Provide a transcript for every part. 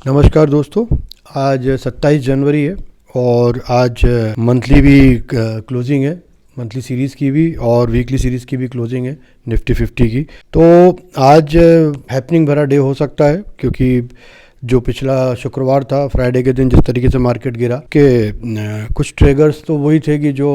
नमस्कार दोस्तों। आज 27 जनवरी है और आज मंथली भी क्लोजिंग है। मंथली सीरीज़ की भी और वीकली सीरीज़ की भी क्लोजिंग है निफ्टी 50 की। तो आज हैपनिंग भरा डे हो सकता है, क्योंकि जो पिछला शुक्रवार था, फ्राइडे के दिन जिस तरीके से मार्केट गिरा के कुछ ट्रिगर्स तो वही थे कि जो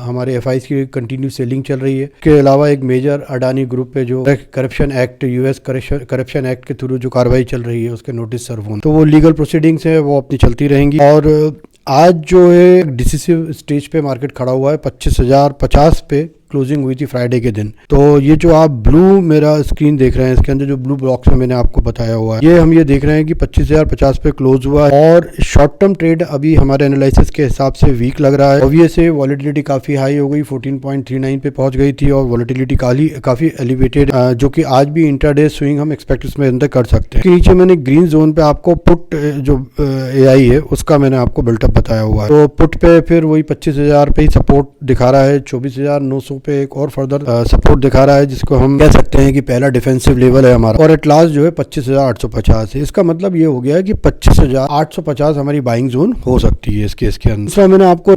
हमारे एफआईज की कंटिन्यू सेलिंग चल रही है। इसके अलावा एक मेजर अडानी ग्रुप पे जो corruption act, US corruption act के थ्रू जो कार्रवाई चल रही है उसके नोटिस सर्व होने, तो वो लीगल प्रोसीडिंग्स है वो अपनी चलती रहेंगी। और आज जो है डिसिसिव स्टेज पे मार्केट खड़ा हुआ है। 25,050 पे क्लोजिंग हुई थी फ्राइडे के दिन। तो ये जो आप ब्लू मेरा स्क्रीन देख रहे हैं, इसके अंदर जो ब्लू बॉक्स में मैंने आपको बताया हुआ है, ये हम ये देख रहे हैं कि 25,050 पे क्लोज हुआ है। और शॉर्ट टर्म ट्रेड अभी हमारे एनालिसिस के हिसाब से वीक लग रहा है। ऑब्वियसली वॉलेटिलिटी काफ़ी हाई हो गई, 14.39 पे पहुंच गई थी और वॉलेटिलिटी काफ़ी एलिवेटेड, जो कि आज भी इंट्राडे स्विंग हम एक्सपेक्ट इसमें अंदर कर सकते हैं। नीचे मैंने ग्रीन जोन पे आपको पुट जो एआई है उसका मैंने आपको बिल्टअप बताया हुआ है। तो पुट पे फिर वही 25,000 पे ही सपोर्ट दिखा रहा है। 24,900 पे एक और फर्दर सपोर्ट दिखा रहा है, जिसको हम कह सकते हैं कि पहला डिफेंसिव लेवल है हमारा। और एट लास्ट जो है 25,850 है। इसका मतलब ये हो गया है कि 25,850 हमारी बाइंग जोन हो सकती है इस केस के अंदर। दूसरा मैंने आपको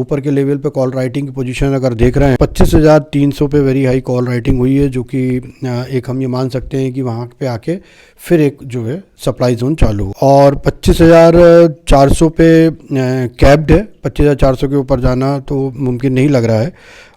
ऊपर के लेवल पे कॉल राइटिंग की पोजीशन अगर देख रहे हैं, 25,300 पे वेरी हाई कॉल राइटिंग हुई है, जो कि एक हम ये मान सकते हैं कि वहाँ पे आके फिर एक जो है सप्लाई जोन चालू। और 25,400 पे कैप्ड है। 25,400 के ऊपर जाना तो मुमकिन नहीं लग रहा है।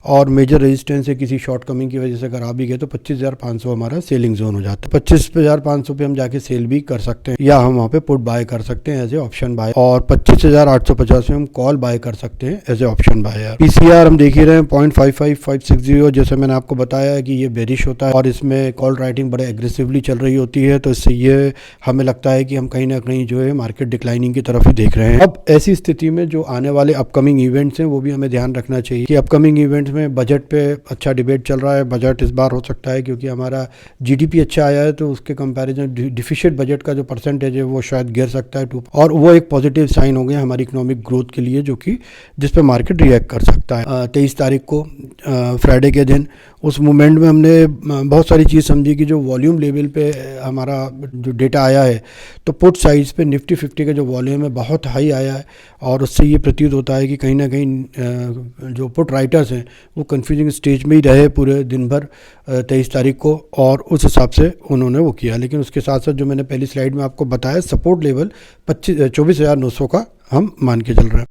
और मेजर रेजिस्टेंस है किसी शॉर्ट कमिंग की वजह से अगर आ भी गए तो 25,500 हमारा सेलिंग जोन हो जाता है। 25,500 पे हम जाके सेल भी कर सकते हैं, या हम वहाँ पे पुट बाय कर सकते हैं एज ए ऑप्शन बाय। और 25,850 में हम कॉल बाय कर सकते हैं as a option buy. PCR हम देख ही रहे हैं 0.55560। जैसे मैंने आपको बताया है कि ये बेरिश होता है और इसमें कॉल राइटिंग बड़े एग्रेसिवली चल रही होती है, तो इससे ये हमें लगता है कि हम कहीं ना कहीं जो है मार्केट डिक्लाइनिंग की तरफ ही देख रहे हैं। अब ऐसी स्थिति में जो आने वाले अपकमिंग इवेंट्स हैं वो भी हमें ध्यान रखना चाहिए कि अपकमिंग इवेंट्स में बजट पे अच्छा डिबेट चल रहा है। बजट इस बार हो सकता है क्योंकि हमारा जीडीपी अच्छा आया है, तो उसके कंपैरिजन डिफिशिट बजट का जो परसेंटेज है वो शायद गिर सकता है और वो एक पॉजिटिव साइन हो गया हमारी इकोनॉमिक ग्रोथ के लिए, जो कि जिस पे मार्केट रिएक्ट कर सकता है। 23 तारीख को फ्राइडे के दिन उस मोमेंट में हमने बहुत सारी चीज़ समझी कि जो वॉल्यूम लेवल पे हमारा जो डेटा आया है, तो पुट साइज पे निफ्टी 50 का जो वॉल्यूम है बहुत हाई आया है। और उससे ये प्रतीत होता है कि कहीं ना कहीं जो पुट राइटर्स हैं वो कंफ्यूजिंग स्टेज में ही रहे पूरे दिन भर 23 तारीख को, और उस हिसाब से उन्होंने वो किया। लेकिन उसके साथ साथ जो मैंने पहली स्लाइड में आपको बताया, सपोर्ट लेवल 24,900 का हम मान के चल रहे हैं।